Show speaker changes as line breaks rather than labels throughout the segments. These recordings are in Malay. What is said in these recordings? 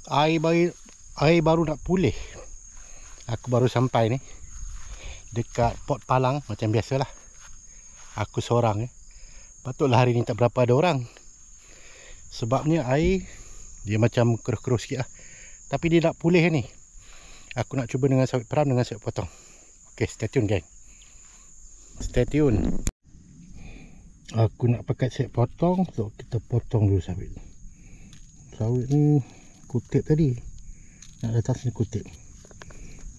Air baru nak pulih. Aku baru sampai ni dekat pot palang macam biasalah. Aku seorang Patutlah hari ni tak berapa ada orang. Sebabnya air dia macam keruh-keruh sikit lah. Tapi dia nak pulih ni. Aku nak cuba dengan sawit peram dengan sawit potong. Okay, stay tune gang. Stay tune. Aku nak pakai sawit potong. So kita potong dulu sawit. Sawit ni kutip tadi. Nak datang sini kutip.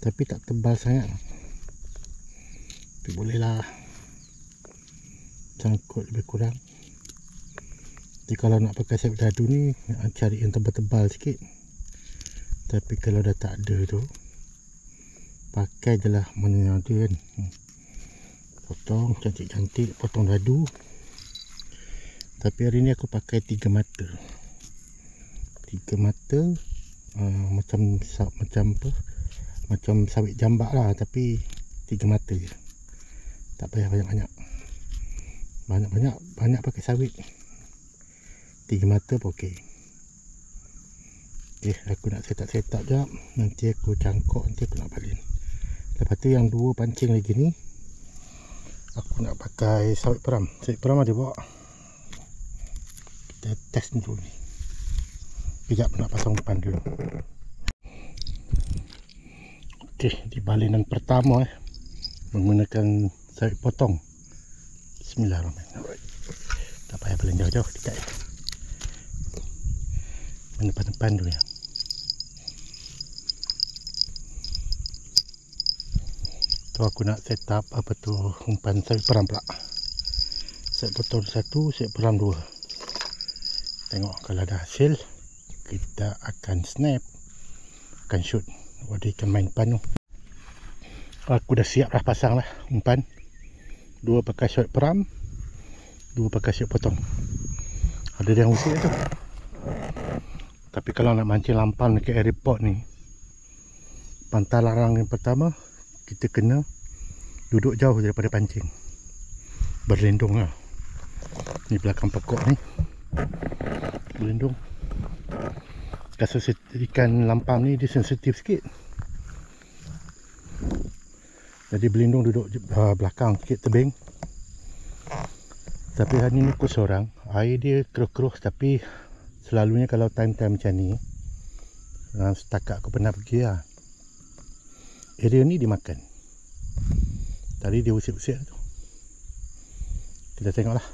Tapi tak tebal sangat. Tapi boleh lah. Cangkut lebih kurang. Jadi kalau nak pakai sawit dadu ni, nak cari yang tebal-tebal sikit. Tapi kalau dah tak ada tu, pakai je lah mana yang ada kan. Potong cantik-cantik, potong dadu. Tapi hari ni aku pakai 3 mata. 3 mata macam apa? Macam sawit jambak lah, tapi 3 mata je. Tak payah banyak-banyak. Banyak pakai sawit. 3 mata pun okey. Okay, aku nak set up jap. Nanti aku cangkok, nanti aku nak balin. Lepas tu yang 2 pancing lagi ni, aku nak pakai sawit peram. Sawit peram ada bawa. Kita test dulu ni. Sekejap nak pasang depan dulu. Okey, di balinan pertama menggunakan sawit potong. Bismillahirrahmanirrahim. Tak payah balin jauh-jauh, dekat depan dulu ya. Tu aku nak set up apa tu, umpan sawit peram pula. Set potong 1, set peram 2. Tengok kalau ada hasil, kita akan snap, akan shoot. Dia akan main umpan tu. Aku dah siap dah pasang lah umpan. 2 pakai sawit peram, 2 pakai sawit potong. Ada yang usil tu. Tapi kalau nak mancing lampan dekat airport ni, pantai larang yang pertama, kita kena duduk jauh daripada pancing. Berlindung lah. Ni belakang pokok ni, berlindung. Kasus ikan lampam ni dia sensitif sikit. Jadi berlindung duduk belakang sikit tebing. Tapi hari ni aku seorang. Air dia keruh-keruh, tapi selalunya kalau time-time macam ni, setakat aku pernah pergi lah, area ni dimakan. Tadi dia usik-usik tu. Kita tengok lah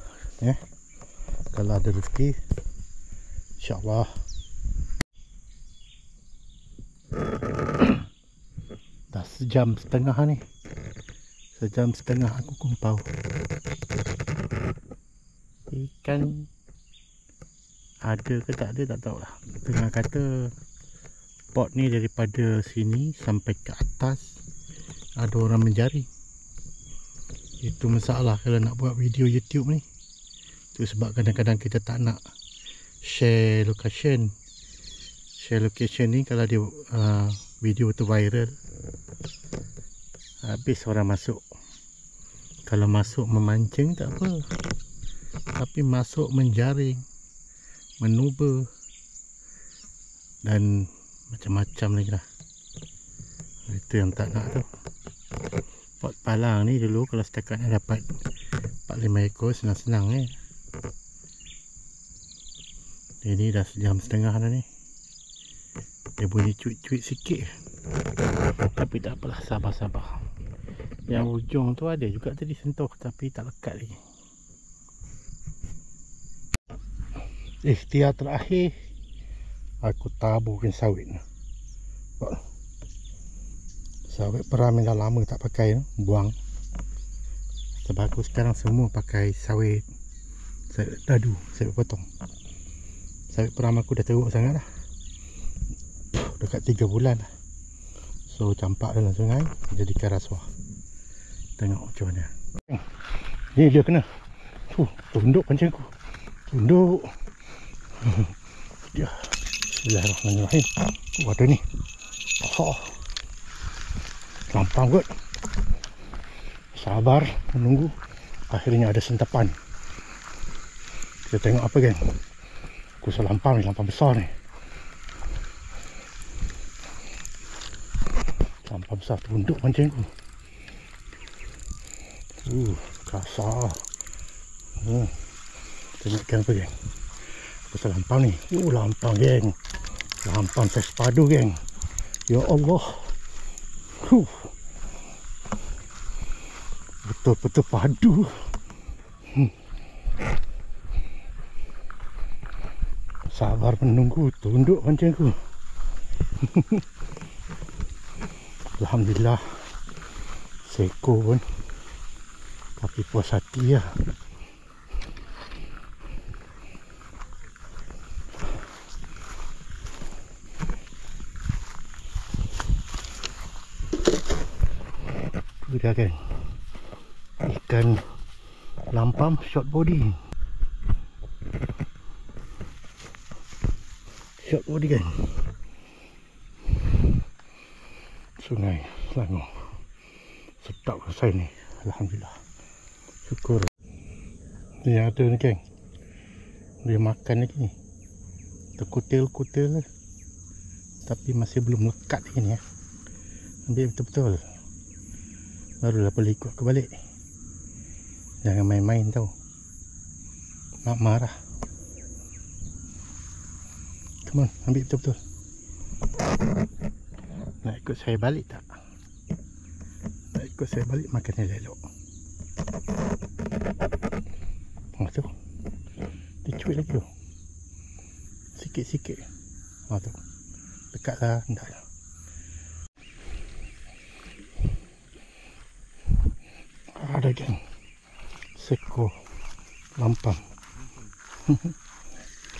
kalau ada rezeki, InsyaAllah. Dah 1.5 jam ni. 1.5 jam aku kumpau. Ikan ada ke tak ada tak tahulah. Tengah kata pot ni daripada sini sampai ke atas ada orang menjaring. Itu masalah kalau nak buat video YouTube ni. Itu sebab kadang-kadang kita tak nak share location. Share location ni kalau dia video tu viral, habis orang masuk. Kalau masuk memancing tak apa, tapi masuk menjaring, menuba dan macam-macam lagi lah. Itu yang tak nak tu. Pot palang ni dulu kalau setakat nak dapat 4-5 ekor senang-senang Ini dah 1.5 jam dah ni. Dia bunyi cuit-cuit sikit, tapi tak apalah, sabar-sabar. Yang ujung tu ada juga tadi sentuh, tapi tak lekat lagi. Ikhtiar terakhir, aku taburkan sawit. Sawit peram yang dah lama tak pakai, buang. Sebab aku sekarang semua pakai sawit dadu, sawit potong. Sawit peram aku dah teruk sangat lah. Dekat 3 bulan lah. So campak dalam sungai, jadikan rasuah. Tengok macam mana. Ni dia kena. Tunduk pancing aku. Tunduk. Dia. Bismillahirrahmanirrahim. Ada ni. Lampang kot. Sabar menunggu. Akhirnya ada sentapan. Kita tengok apa kan. Aku lampang ni, lampang besar ni. besar tunduk pancing aku. Kasar. Tengok ikan apa geng. Pasal lampang ni. Lampang geng. Lampang saiz padu geng. Ya Allah. Betul-betul padu. Sabar menunggu tunduk pancing aku. Alhamdulillah seekor pun, tapi puas hati lah. Tu dia kan, ikan lampam short body. Short body kan. Sungai Selangor. Sedap rasai ni. Alhamdulillah. Syukur. Ni ada ni geng. Dia makan lagi ni. Terkutil-kutil lah. Tapi masih belum lekat lagi ni ya. Ambil betul-betul. Barulah boleh ikut ke balik. Jangan main-main tau. Mak marah. Come on, ambil betul-betul. Nak ikut saya balik tak? Nak ikut saya balik makan elok. Tu. Dia cuit lagi tu. Sikit-sikit. Tu. Dekatlah, hendak. Ada geng. Seekor lampam.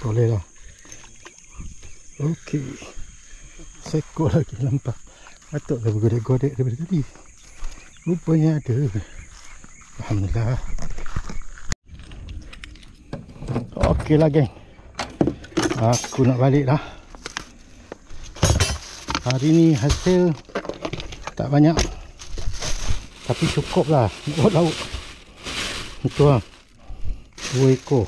Boleh lah. Okey. Seekor lagi lampam. Patutlah bergodek-godek daripada tadi. Rupanya ada. Alhamdulillah. Okey lah geng. Aku nak balik dah. Hari ni hasil tak banyak. Tapi cukup lah. Buat lauk. Itu lah. 2 ekor.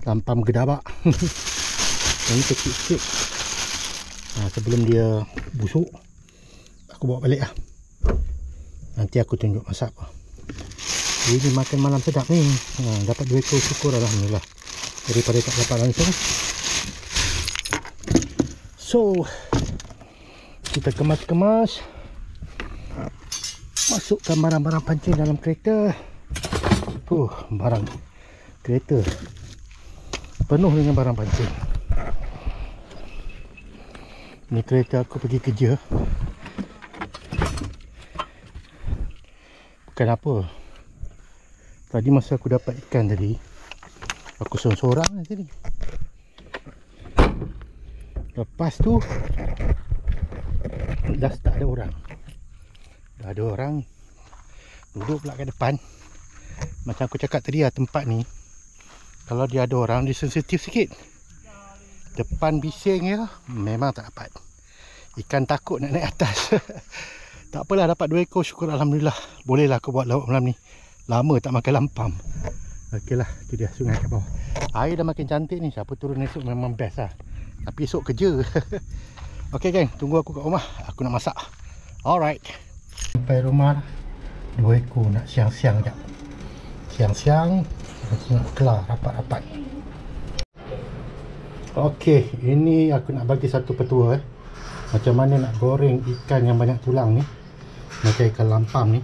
Lampam gedabak. Yang ni kecil sikit. Sebelum dia busuk, aku bawa balik lah. Nanti aku tunjuk masak apa. Ini makan malam sedap ni. Dapat 2 ekor, syukur alhamdulillah. Daripada tak dapat langsung. So, kita kemas-kemas. Masukkan barang-barang pancing dalam kereta. Barang kereta penuh dengan barang pancing. Ni kereta aku pergi kerja. Bukan apa. Tadi masa aku dapat ikan tadi, aku sorang-sorang di sini. Lepas tu dah tak ada orang. Dah ada orang duduk pula kat depan. Macam aku cakap tadi lah, tempat ni kalau dia ada orang, dia sensitif sikit. Depan bising je memang tak dapat. Ikan takut nak naik atas. Tak apalah, dapat 2 ekor, syukur alhamdulillah. Bolehlah aku buat lauk malam ni. Lama tak makan lampam. Okey lah, tu dia sungai kat bawah. Air dah makin cantik ni. Siapa turun esok memang best lah. Tapi esok kerja. Okey geng, tunggu aku kat rumah. Aku nak masak. Alright. Sampai rumah 2 ekor, nak siang-siang sekejap. Siang-siang nak kelar rapat-rapat. Okey, ini aku nak bagi satu petua macam mana nak goreng ikan yang banyak tulang ni. Macam ikan lampam ni,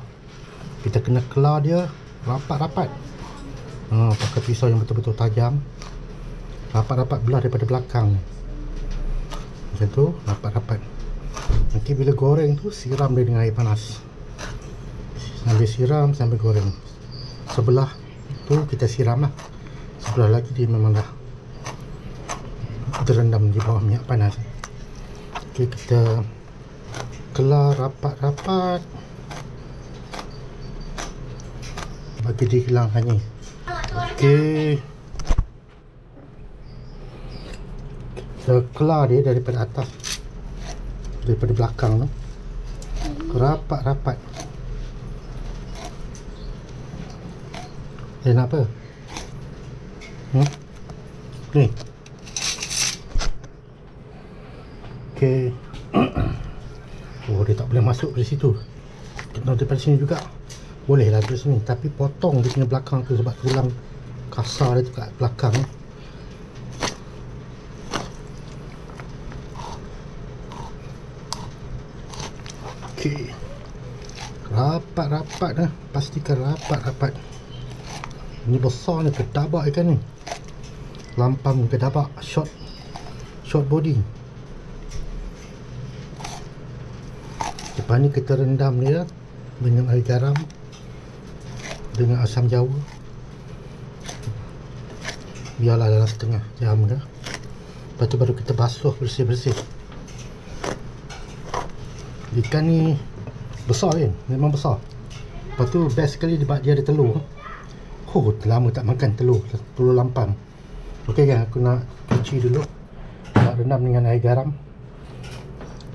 kita kena kelar dia rapat-rapat. Pakai pisau yang betul-betul tajam. Rapat-rapat, belah daripada belakang ni. Macam tu, rapat-rapat. Nanti bila goreng tu, siram dia dengan air panas. Sambil siram, sambil goreng. Sebelah tu kita siram lah. Sebelah lagi dia memang dah terendam di bawah minyak panas. Okay, kita kelar rapat-rapat. Bagi dia hilang hanyir. Okay, kita kelar dia daripada atas, daripada belakang tu. Rapat-rapat. Nak apa? Ni. Okay. Oh, dia tak boleh masuk dari situ. Kita daripada sini juga boleh lah dari sini, tapi potong dia punya belakang tu sebab tulang kasar dia tu kat belakang. Okey, rapat-rapat dah, pastikan rapat-rapat. Ini besar ni, kedabak ikan ni, lampam kedabak, short body. Lepas ni kita rendam dia dengan air garam dengan asam jawa, biarlah dalam setengah jam dah. Lepas tu baru kita basuh bersih-bersih. Ikan ni besar kan, memang besar. Lepas tu best sekali dia ada telur. Oh, lama tak makan telur lampam. Okey kan, aku nak cuci dulu, nak rendam dengan air garam.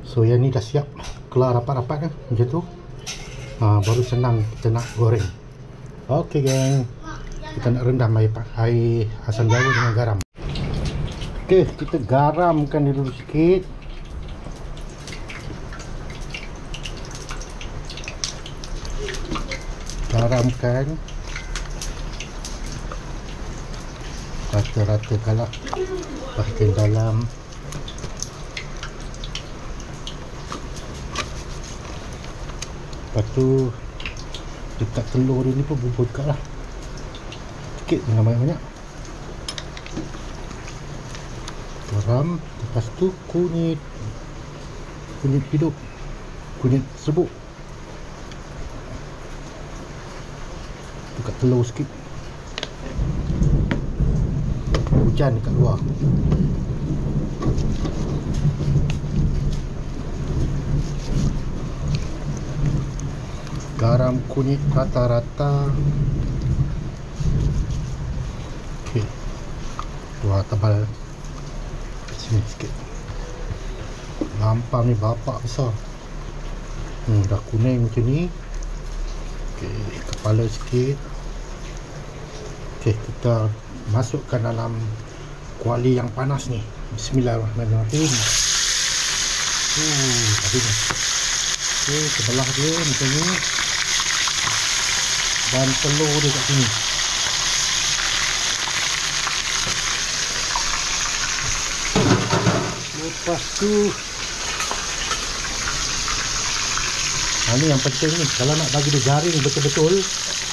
So yang ni dah siap keluar rapat-rapat kan, macam tu. Baru senang kita nak goreng. Okey geng, kita nak rendam air asam jawa dengan garam. Okey, kita garamkan dulu sikit. Garamkan rata-rata kalah bahagian dalam. Lepas tu dekat telur ni pun bubur dekat lah sikit, jangan banyak-banyak. Garam. Lepas tu kunyit hidup, kunyit serbuk dekat telur sikit. Hujan dekat luar. Garam kunyit rata-rata. Okey, luar tebal sini sikit. Lampam ni bapak besar. Dah kuning macam ni. Okey, kepala sikit. Okey, kita masukkan dalam kuali yang panas ni. Bismillahirrahmanirrahim. Tadi ni. Okey, sebelah dia macam ni. Dan telur dia kat sini. Lepas tu ni yang penting ni, kalau nak bagi dia garing betul-betul,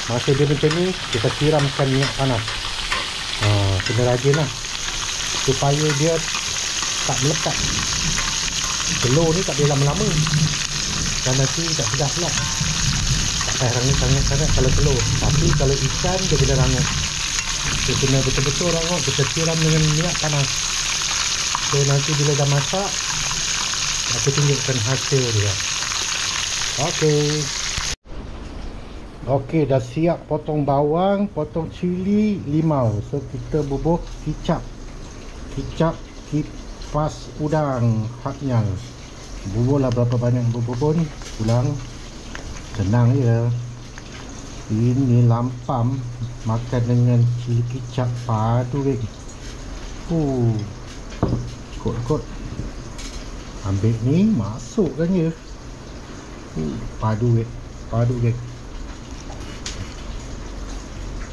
masa dia macam ni, kita siramkan minyak panas. Kena rajin lah supaya dia tak melekat. Telur ni tak boleh lama-lama, dan nanti tak sedap pula. Tak payah rangut sangat-sangat kalau telur. Tapi kalau ikan dia kena rangut. Dia kena betul-betul rangut. Kita siram dengan minyak panas. So nanti bila dah masak, aku tunjukkan hasil dia. Okey, dah siap potong bawang, potong cili, limau. So kita bubuh kicap kipas udang haknya. Bubuhlah berapa banyak bubuh pun pulang. Senang je. Ini lampam makan dengan cili kicap padu geng. Ikut ambil ni, masukkan je. Padu geng.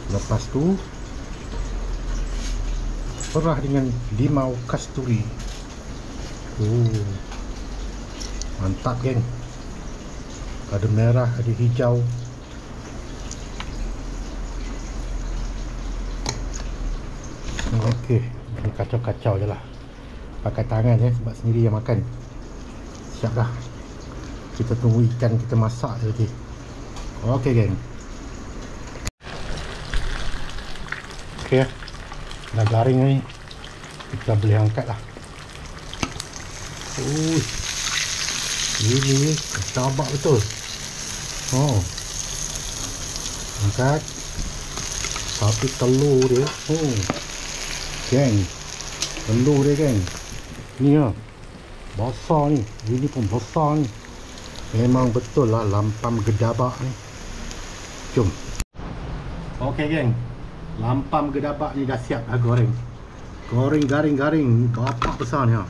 Lepas tu perah dengan limau kasturi. Mantap geng. Ada merah, ada hijau. Okey, kacau-kacau je lah. Pakai tangan sebab sendiri yang makan. Siap dah. Kita tunggu ikan kita masak je. Okey geng. Okey, dah garing ni. Kita boleh angkat lah. Ini kedabak betul. Angkat. Tapi telur dia, geng, telur dia geng. Ni lah, besar ni. Ini pun besar ni. Memang betul lah lampam gedabak ni. Jom. Okey geng, lampam gedabak ni dah siap dah goreng. Goreng garing-garing. Gapak besar ni ha.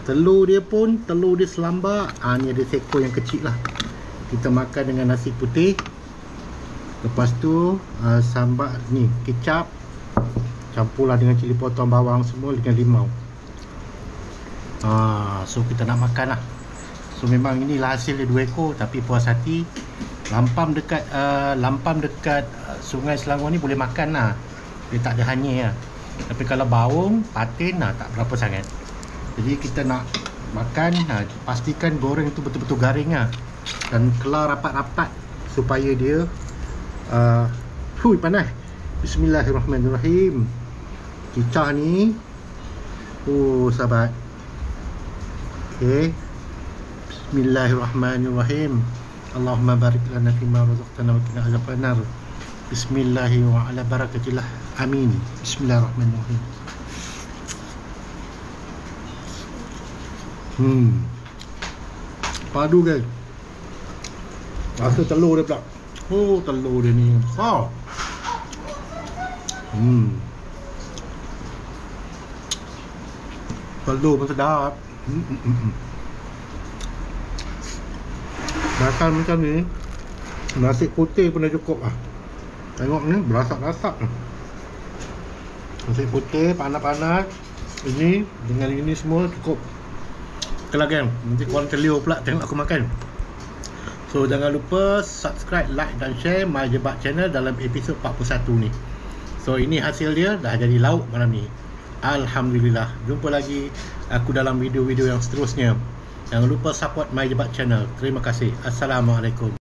Telur dia pun, telur dia selambak. Ni ada seekor yang kecil lah. Kita makan dengan nasi putih. Lepas tu sambal ni, kecap. Campurlah dengan cili potong, bawang semua dengan limau. So kita nak makan lah. So memang inilah hasil dia 2 ekor. Tapi puas hati, lampam dekat Sungai Selangor ni boleh makan lah. Dia tak ada hanyir lah. Tapi kalau baung, patin lah, tak berapa sangat. Jadi kita nak makan, pastikan goreng tu betul-betul garing lah. Dan kelar rapat-rapat supaya dia panas. Bismillahirrahmanirrahim. Cicah ni, sahabat. Okay. Bismillahirrahmanirrahim. Allahumma barik lana fima razaqtana wa qina azabannar. Bismillahi wa ala barakatillah. Amin. Bismillahirrahmanirrahim. Padu guys. Rasa telur dia pula. Telur dia ni besar. Telur pun sedap. Makan macam ni, nasi putih pun dah cukup lah. Tengok ni, berasak-rasak. Nasi putih, panas-panas. Ini, dengan ini semua cukup. Okay lah gang, nanti korang terliur pula tengok aku makan. So jangan lupa subscribe, like dan share My Jebat channel dalam episod 41 ni. So ini hasil dia, dah jadi lauk malam ni. Alhamdulillah. Jumpa lagi aku dalam video-video yang seterusnya. Jangan lupa support My Jebat channel. Terima kasih. Assalamualaikum.